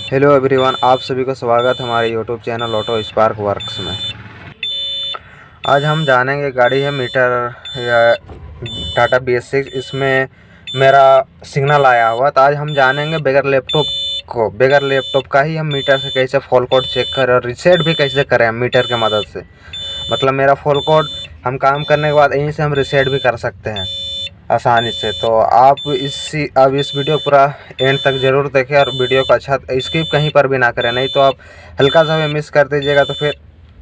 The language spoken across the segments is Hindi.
हेलो एवरीवन, आप सभी का स्वागत है हमारे YouTube channel auto spark works में। आज हम जानेंगे, गाड़ी है मीटर या टाटा BS6, इसमें मेरा सिग्नल आया हुआ। तो आज हम जानेंगे बगैर लैपटॉप का ही हम मीटर से कैसे फॉल कोड चेक करें और रीसेट भी कैसे करें मीटर के मदद से। मतलब मेरा फॉल कोड हम काम करने के बाद यहीं से हम रीसेट भी कर सकते हैं आसानी से। तो आप इस वीडियो पूरा एंड तक ज़रूर देखें और वीडियो को अच्छा स्किप कहीं पर भी ना करें, नहीं तो आप हल्का सा भी मिस कर दीजिएगा तो फिर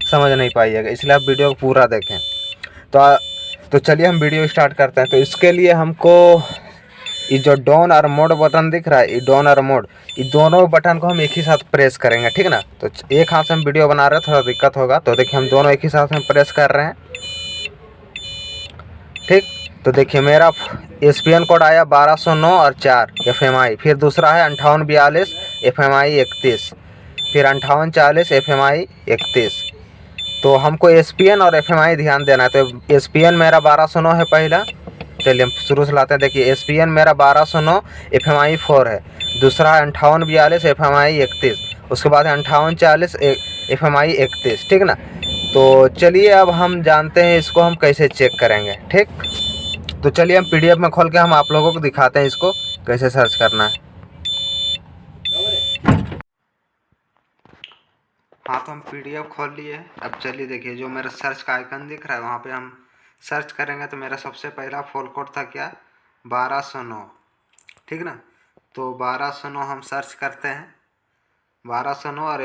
समझ नहीं पाइएगा। इसलिए आप वीडियो को पूरा देखें। तो चलिए हम वीडियो स्टार्ट करते हैं। तो इसके लिए हमको ये जो डाउन और मोड बटन दिख रहा है, ये डाउन और मोड, ये दोनों बटन को हम एक ही साथ प्रेस करेंगे, ठीक ना। तो एक हाथ से हम वीडियो बना रहे हैं, थोड़ा दिक्कत होगा। तो देखिए हम दोनों एक ही साथ में प्रेस कर रहे हैं, ठीक। तो देखिए मेरा SPN कोड आया 1209 और 4 FMI। फिर दूसरा है 5842 FMI 31, फिर 5840 FMI 31। तो हमको SPN और FMI ध्यान देना है। तो SPN मेरा 1209 है पहला। चलिए हम शुरू से लाते हैं। देखिए SPN मेरा 1209 FMI 4 है। दूसरा है 5842 FMI 31। उसके बाद है 5840 FMI 31, ठीक ना। तो चलिए अब हम जानते हैं इसको हम कैसे चेक करेंगे, ठीक। तो चलिए हम PDF में खोल के हम आप लोगों को दिखाते हैं इसको कैसे सर्च करना है। हाँ, तो हम PDF खोल लिए। अब चलिए देखिए, जो मेरा सर्च का आइकन दिख रहा है वहाँ पे हम सर्च करेंगे। तो मेरा सबसे पहला फॉल कोड था क्या, 1209, ठीक ना। तो 1209 हम सर्च करते हैं, 1209, और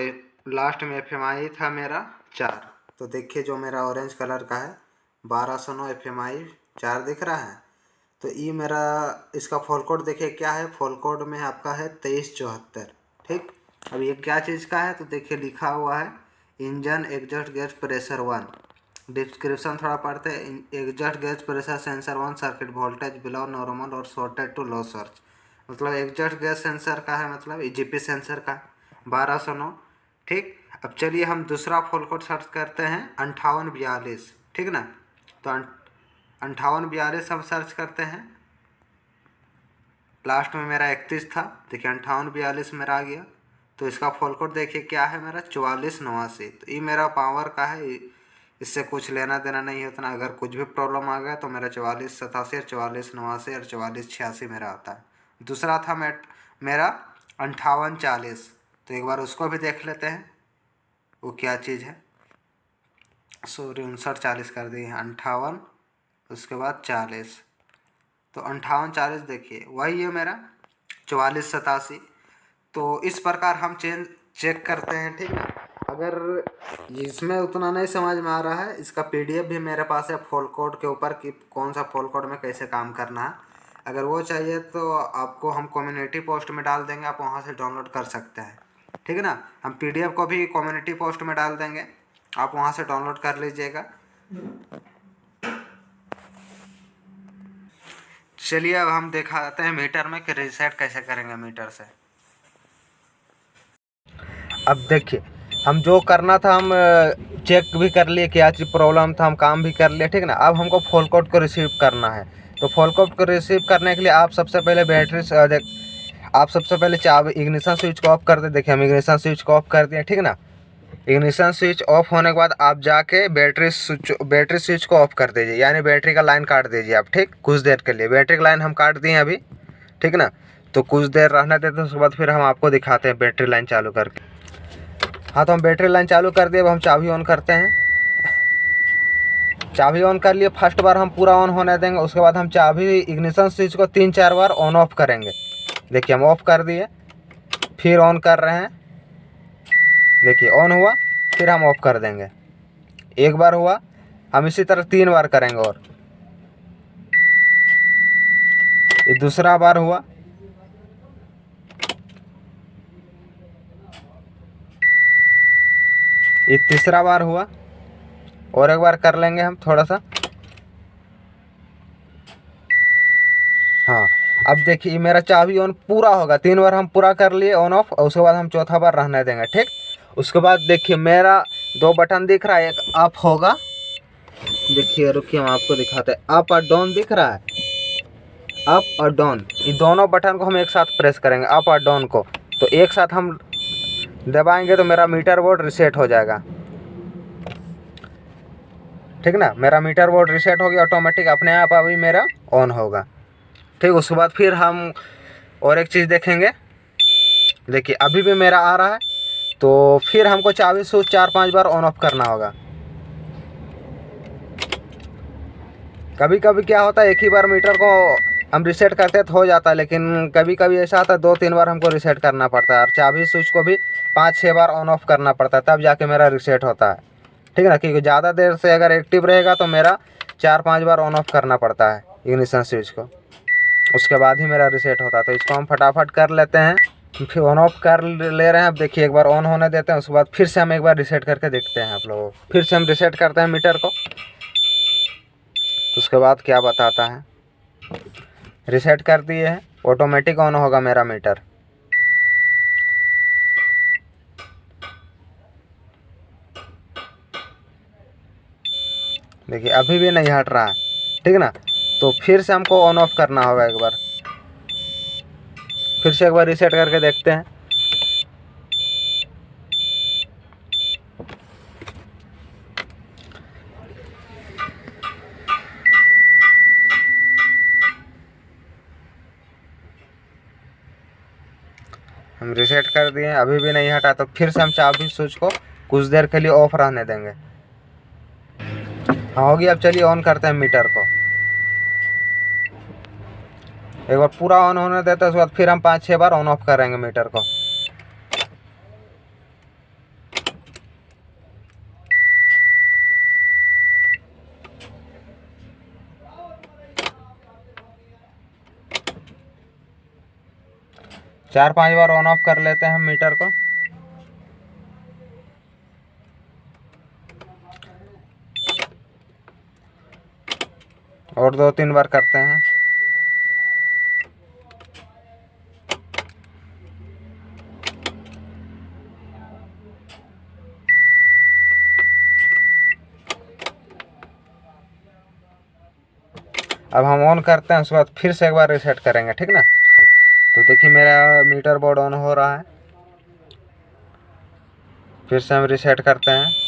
लास्ट में FMI था मेरा 4। तो देखिए जो मेरा ऑरेंज कलर का है 1209 FMI 4 दिख रहा है। तो ये मेरा इसका फॉल कोड देखिए क्या है। फॉल कोड में आपका है 2374, ठीक। अब ये क्या चीज़ का है, तो देखिए लिखा हुआ है engine exhaust gas pressure 1। Description थोड़ा पढ़ते हैं। Exhaust gas pressure sensor 1 circuit voltage below normal और शॉर्टेड टू लो सोर्स। मतलब एग्जॉस्ट गैस सेंसर का है, मतलब EGP सेंसर का 1209, ठीक। अब चलिए हम दूसरा फॉल कोड सर्च करते हैं 5842, ठीक ना। तो 5842 हम सर्च करते हैं। लास्ट में मेरा 31 था, देखिए 5842 मेरा आ गया। तो इसका फॉल कोड देखिए क्या है मेरा 4489। तो ये मेरा पावर का है, इससे कुछ लेना देना नहीं है उतना। अगर कुछ भी प्रॉब्लम आ गया तो मेरा 4487 और 4489 और 4486 मेरा आता है। दूसरा था मेरा 5840। तो एक बार उसको भी देख लेते हैं वो क्या चीज़ है। सॉरी 5940 कर दिए, 58 उसके बाद 40। तो 5840 देखिए वही है मेरा 4487। तो इस प्रकार हम चेक करते हैं, ठीक ना। अगर इसमें उतना नहीं समझ में आ रहा है, इसका PDF भी मेरे पास है फॉल कोड के ऊपर कि कौन सा फॉल कोड में कैसे काम करना है। अगर वो चाहिए तो आपको हम कम्युनिटी पोस्ट में डाल देंगे, आप वहाँ से डाउनलोड कर सकते हैं, ठीक है ना। हम PDF को भी कम्युनिटी पोस्ट में डाल देंगे, आप वहाँ से डाउनलोड कर लीजिएगा। चलिए अब हम दिखाते हैं मीटर में कि रीसेट कैसे करेंगे मीटर से। अब देखिए हम जो करना था हम चेक भी कर लिए क्या चीज़ प्रॉब्लम था, हम काम भी कर लिए, ठीक ना। अब हमको फॉल कोड को रिसीव करना है। तो फॉल कोड को रिसीव करने के लिए आप सबसे पहले आप सबसे पहले चाबी इग्निशन स्विच को ऑफ कर दे। देखिए हम इग्निशन स्विच को ऑफ कर दिए, ठीक ना। इग्निशन स्विच ऑफ होने के बाद आप जाके बैटरी स्विच को ऑफ कर दीजिए, यानी बैटरी का लाइन काट दीजिए आप, ठीक। कुछ देर के लिए बैटरी का लाइन हम काट दिए अभी, ठीक ना। तो कुछ देर रहने देते हैं, उसके बाद फिर हम आपको दिखाते हैं बैटरी लाइन चालू करके। हाँ, तो हम बैटरी लाइन चालू कर दिए। अब हम चाबी ऑन करते हैं। चाबी ऑन कर लिए, फर्स्ट बार हम पूरा ऑन होने देंगे। उसके बाद हम चाबी इग्निशन स्विच को 3-4 बार ऑन ऑफ करेंगे। देखिए हम ऑफ कर दिए, फिर ऑन कर रहे हैं। देखिए ऑन हुआ, फिर हम ऑफ कर देंगे। एक बार हुआ, हम इसी तरह 3 बार करेंगे। और ये दूसरा बार हुआ, ये तीसरा बार हुआ, और एक बार कर लेंगे हम थोड़ा सा। हाँ, अब देखिए मेरा चाबी ऑन पूरा होगा। 3 बार हम पूरा कर लिए ऑन ऑफ, और उसके बाद हम चौथा बार रहने देंगे, ठीक। उसके बाद देखिए मेरा 2 बटन दिख रहा है, एक अप होगा। देखिए रुकिए हम आपको दिखाते हैं, अप और डाउन दिख रहा है, अप और डाउन। ये दोनों बटन को हम एक साथ प्रेस करेंगे, अप और डाउन को। तो एक साथ हम दबाएंगे तो मेरा मीटर बोर्ड रीसेट हो जाएगा। ठीक ना, मेरा मीटर बोर्ड रीसेट हो गया ऑटोमेटिक, अपने आप अभी मेरा ऑन होगा। ठीक, उसके बाद फिर हम और एक चीज़ देखेंगे। देखिए अभी भी मेरा आ रहा है, तो फिर हमको चाबी स्विच 4-5 बार ऑन ऑफ करना होगा। कभी कभी क्या होता है, एक ही बार मीटर को हम रीसेट करते तो हो जाता है, लेकिन कभी कभी ऐसा आता है 2-3 बार हमको रीसेट करना पड़ता है, और चाबी स्विच को भी 5-6 बार ऑन ऑफ करना पड़ता है, तब जाके मेरा रीसेट होता है। ठीक है ना, क्योंकि ज़्यादा देर से अगर एक्टिव रहेगा तो मेरा 4-5 बार ऑन ऑफ करना पड़ता है इग्निशन स्विच को, उसके बाद ही मेरा रीसेट होता है। तो इसको हम फटाफट कर लेते हैं, फिर ऑन ऑफ कर ले रहे हैं। अब देखिए एक बार ऑन होने देते हैं, उसके बाद फिर से हम एक बार रीसेट करके देखते हैं आप लोगों को। फिर से हम रीसेट करते हैं मीटर को, उसके बाद क्या बताता है। रीसेट कर दिए हैं, ऑटोमेटिक ऑन होगा मेरा मीटर। देखिए अभी भी नहीं हट रहा है। ठीक ना, तो फिर से हमको ऑन ऑफ करना होगा एक बार, फिर से एक बार रीसेट करके देखते हैं। हम रीसेट कर दिए, अभी भी नहीं हटा, तो फिर से हम चाबी स्विच को कुछ देर के लिए ऑफ रहने देंगे। हाँ होगी, अब चलिए ऑन करते हैं मीटर को। एक बार पूरा ऑन होने देते हैं, उसके बाद फिर हम 5-6 बार ऑन ऑफ करेंगे मीटर को। चार 5 बार ऑन ऑफ कर लेते हैं हम मीटर को। और 2-3 बार करते हैं। अब हम ऑन करते हैं, उसके बाद फिर से एक बार रीसेट करेंगे। ठीक ना, तो देखिए मेरा मीटर बोर्ड ऑन हो रहा है। फिर से हम रीसेट करते हैं।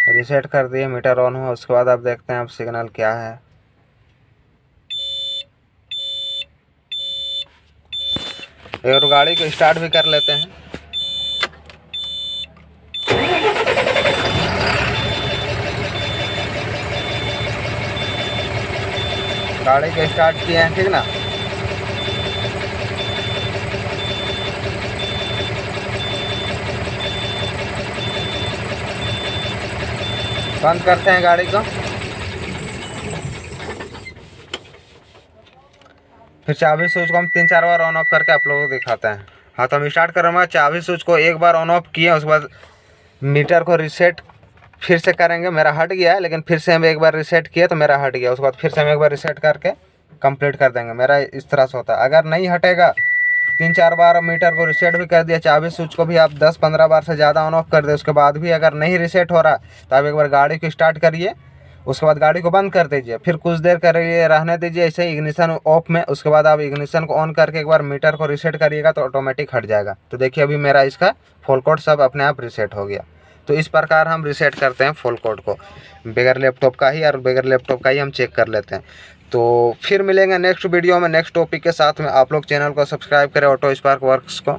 रीसेट कर दिए, मीटर ऑन हुआ। उसके बाद आप देखते हैं अब सिग्नल क्या है। और गाड़ी को स्टार्ट भी कर लेते हैं। गाड़ी को स्टार्ट किए हैं। ठीक ना, बंद करते हैं गाड़ी को। फिर चाबी स्विच को हम 3-4 बार ऑन ऑफ करके आप लोगों को दिखाते हैं। हाँ, तो हम स्टार्ट कर रहे हैं। चाबी स्विच को एक बार ऑन ऑफ किए, उसके बाद मीटर को रीसेट फिर से करेंगे। मेरा हट गया है, लेकिन फिर से हम एक बार रीसेट किए तो मेरा हट गया। उसके बाद फिर से हम एक बार रीसेट करके कंप्लीट कर देंगे। मेरा इस तरह से होता है। अगर नहीं हटेगा, 3-4 बार मीटर को रीसेट भी कर दिया, चाबी स्विच को भी आप 10-15 बार से ज़्यादा ऑन ऑफ कर दे, उसके बाद भी अगर नहीं रीसेट हो रहा तो आप एक बार गाड़ी को स्टार्ट करिए, उसके बाद गाड़ी को बंद कर दीजिए, फिर कुछ देर करिए, रहने दीजिए ऐसे ही इग्निशन ऑफ में। उसके बाद आप इग्निशन को ऑन करके एक बार मीटर को रीसेट करिएगा तो ऑटोमेटिक हट जाएगा। तो देखिए अभी मेरा इसका फुल कोड सब अपने आप रीसेट हो गया। तो इस प्रकार हम रीसेट करते हैं फुल कोड को, बगैर लैपटॉप का ही, और बगैर लैपटॉप का ही हम चेक कर लेते हैं। तो फिर मिलेंगे नेक्स्ट वीडियो में नेक्स्ट टॉपिक के साथ में। आप लोग चैनल को सब्सक्राइब करें ऑटो स्पार्क वर्क्स को।